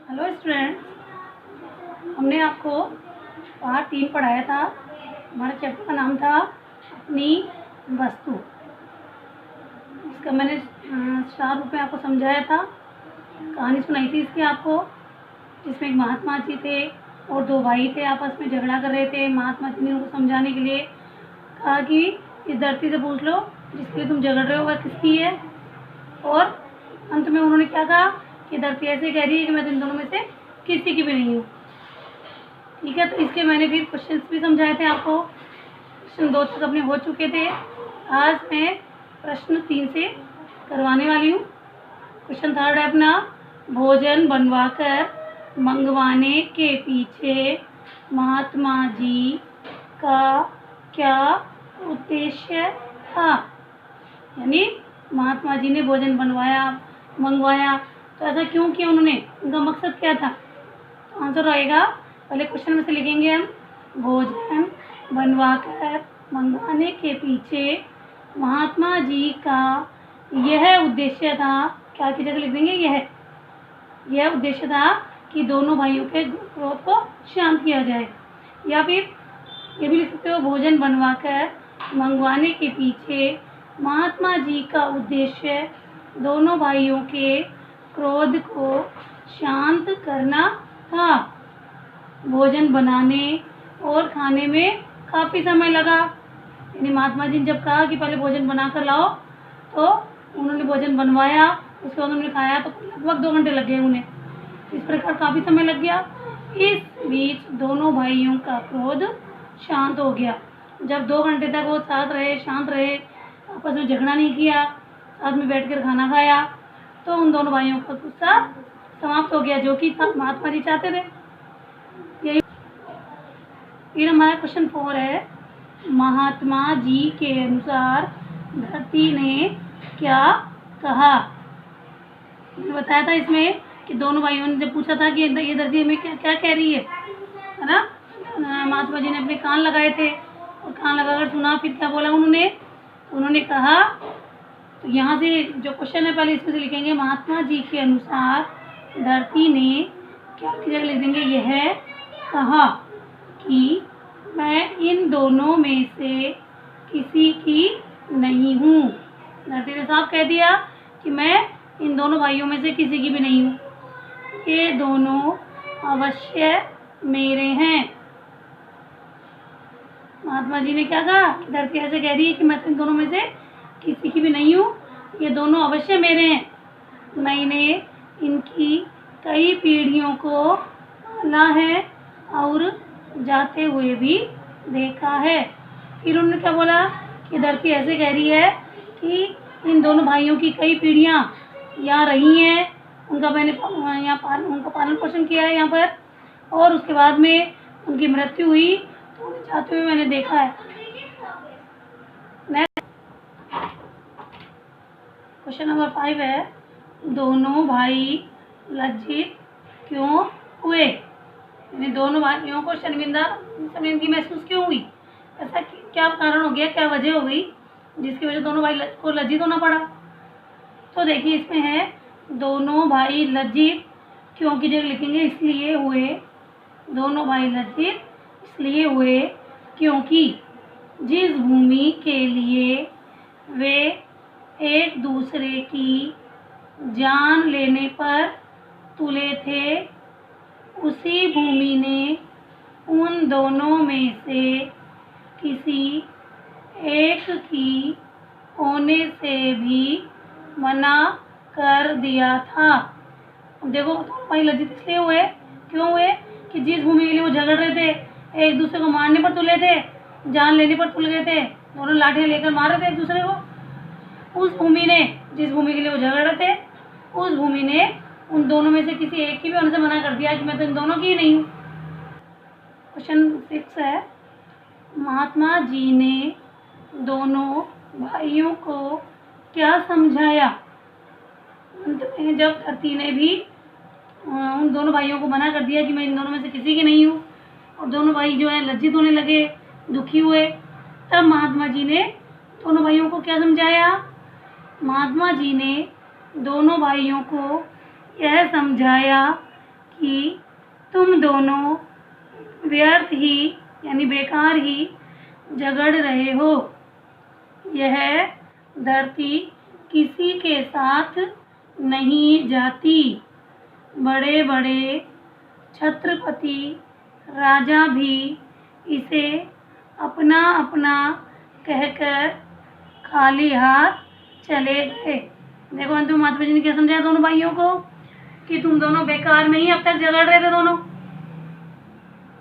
Hello students, हमने आपको part 3 पढ़ाया था। हमारे चैप्टर का नाम था अपनी वस्तु। इसका मैंने चार रूप में आपको समझाया था। कहानी सुनाई थी इसकी आपको, जिसमें एक महात्मा जी थे और दो भाई थे, आपस में झगड़ा कर रहे थे। महात्मा जी ने उनको समझाने के लिए कहा कि इस धरती से पूछ लो जिसके लिए तुम झगड़ रहे हो वह किसकी है। और अंत में उन्होंने क्या कहा कि धरती ऐसे कह रही है कि मैं तो इन दोनों में से किसी की भी नहीं हूँ। ठीक है, तो इसके मैंने फिर क्वेश्चंस भी समझाए थे आपको। क्वेश्चन 2 तक अपने हो चुके थे। आज मैं प्रश्न 3 से करवाने वाली हूँ। क्वेश्चन 3 है अपना, भोजन बनवाकर मंगवाने के पीछे महात्मा जी का क्या उद्देश्य था। यानी महात्मा जी ने भोजन मंगवाया तो ऐसा क्यों किया उन्होंने, उनका मकसद क्या था। तो आंसर रहेगा, पहले क्वेश्चन में से लिखेंगे हम, भोजन बनवाकर मंगवाने के पीछे महात्मा जी का यह उद्देश्य था। क्या की जगह लिख देंगे यह उद्देश्य था कि दोनों भाइयों के क्रोध को शांत किया जाए। या फिर ये भी लिख सकते हो, भोजन बनवाकर मंगवाने के पीछे महात्मा जी का उद्देश्य दोनों भाइयों के क्रोध को शांत करना था। भोजन बनाने और खाने में काफ़ी समय लगा। यानी महात्मा जी ने जब कहा कि पहले भोजन बना कर लाओ तो उन्होंने भोजन बनवाया, उसके बाद उन्होंने खाया तो लगभग 2 घंटे लग गए उन्हें। इस प्रकार काफ़ी समय लग गया। इस बीच दोनों भाइयों का क्रोध शांत हो गया। जब 2 घंटे तक वो साथ रहे, शांत रहे, आपस में झगड़ा नहीं किया, साथ में बैठकर खाना खाया, तो उन दोनों भाइयों का गुस्सा समाप्त हो गया, जो कि महात्मा जी चाहते थे। यही फिर हमारा क्वेश्चन 4 है, महात्मा जी के अनुसार धरती ने क्या कहा। मैंने बताया था इसमें कि दोनों भाइयों ने जब पूछा था कि ये धरती में क्या क्या कह रही है ना। महात्मा जी ने अपने कान लगाए थे और कान लगाकर सुना। फिर क्या बोला उन्होंने कहा, तो यहाँ से जो क्वेश्चन है पहले इसमें से लिखेंगे, महात्मा जी के अनुसार धरती ने क्या की जगह लिख देंगे यह कहा कि मैं इन दोनों में से किसी की नहीं हूँ। धरती ने साफ कह दिया कि मैं इन दोनों भाइयों में से किसी की भी नहीं हूँ, ये दोनों अवश्य मेरे हैं। महात्मा जी ने क्या कहा कि धरती ऐसे कह रही है कि मैं इन दोनों में से किसी की भी नहीं हूँ, ये दोनों अवश्य मेरे हैं। मैंने इनकी कई पीढ़ियों को पाला है और जाते हुए भी देखा है। फिर उन्होंने क्या बोला कि धरती ऐसे कह रही है कि इन दोनों भाइयों की कई पीढ़ियाँ यहाँ रही हैं, उनका मैंने यहाँ उनका पालन पोषण किया है यहाँ पर, और उसके बाद में उनकी मृत्यु हुई तो उन्हें जाते हुए मैंने देखा है। नेक्स्ट क्वेश्चन नंबर 5 है, दोनों भाई लज्जित क्यों हुए। यानी दोनों भाइयों को शर्मिंदगी महसूस क्यों हुई, ऐसा क्या कारण हो गया, क्या वजह हो गई जिसकी वजह दोनों भाई को लज्जित होना पड़ा। तो देखिए इसमें है, दोनों भाई लज्जित क्यों की जगह लिखेंगे इसलिए हुए। दोनों भाई लज्जित इसलिए हुए क्योंकि जिस भूमि के लिए वे एक दूसरे की जान लेने पर तुले थे, उसी भूमि ने उन दोनों में से किसी एक की होने से भी मना कर दिया था। देखो भाई लज्जित इसलिए हुए, क्यों हुए कि जिस भूमि के लिए वो झगड़ रहे थे, एक दूसरे को मारने पर तुले थे, जान लेने पर तुल गए थे, दोनों लाठियाँ लेकर मार रहे थे एक दूसरे को, उस भूमि ने, जिस भूमि के लिए वो झगड़ रहे थे, उस भूमि ने उन दोनों में से किसी एक की भी होने से मना कर दिया कि मैं तो इन दोनों की ही नहीं हूँ। क्वेश्चन 6 है, महात्मा जी ने दोनों भाइयों को क्या समझाया। अंत में जब धरती ने भी उन दोनों भाइयों को मना कर दिया कि मैं इन दोनों में से किसी की नहीं हूँ, और दोनों भाई जो है लज्जित होने लगे, दुखी हुए, तब महात्मा जी ने दोनों भाइयों को क्या समझाया। महात्मा जी ने दोनों भाइयों को यह समझाया कि तुम दोनों व्यर्थ ही यानी बेकार ही झगड़ रहे हो। यह धरती किसी के साथ नहीं जाती। बड़े बड़े छत्रपति राजा भी इसे अपना अपना कहकर खाली हाथ चले गए। देखो अंत में महात्मा जी ने क्या समझाया दोनों भाइयों को कि तुम दोनों बेकार में ही अब तक झगड़ रहे थे दोनों,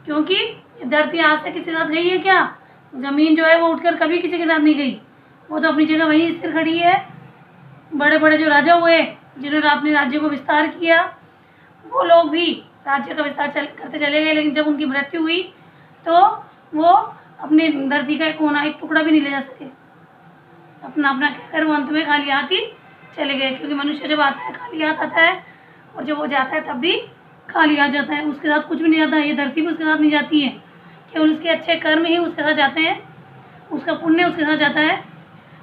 क्योंकि धरती आज से किसी के साथ गई है क्या? जमीन जो है वो उठकर कभी किसी के साथ नहीं गई, वो तो अपनी जगह वहीं स्थिर खड़ी है। बड़े बड़े जो राजा हुए जिन्होंने अपने राज्य को विस्तार किया, वो लोग भी राज्य का विस्तार करते चले गए, लेकिन जब उनकी मृत्यु हुई तो वो अपनी धरती का एक कोना एक टुकड़ा भी नहीं ले जा सके। अपना अपना कहकर वो अंत में खाली हाथ ही चले गए, क्योंकि मनुष्य जब आता है खाली हाथ आता है और जब वो जाता है तब भी खाली हाथ जाता है, उसके साथ कुछ भी नहीं जाता। ये धरती भी उसके साथ नहीं जाती है, केवल उसके अच्छे कर्म ही उसके साथ जाते हैं, उसका पुण्य उसके साथ जाता है।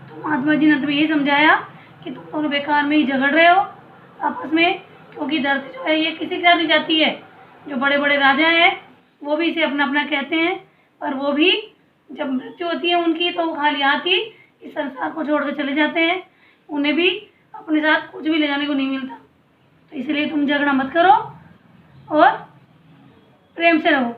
तो महात्मा जी ने अंत में यही समझाया कि तुम दोनों बेकार में ही झगड़ रहे हो आपस में, क्योंकि धरती जो है ये किसी के साथ नहीं जाती है। जो बड़े बड़े राजा हैं वो भी इसे अपना अपना कहते हैं, पर वो भी जब मृत्यु होती है उनकी तो वो खाली हाथ ही इस संसार को छोड़कर चले जाते हैं। उन्हें भी अपने साथ कुछ भी ले जाने को नहीं मिलता। तो इसलिए तुम झगड़ा मत करो और प्रेम से रहो।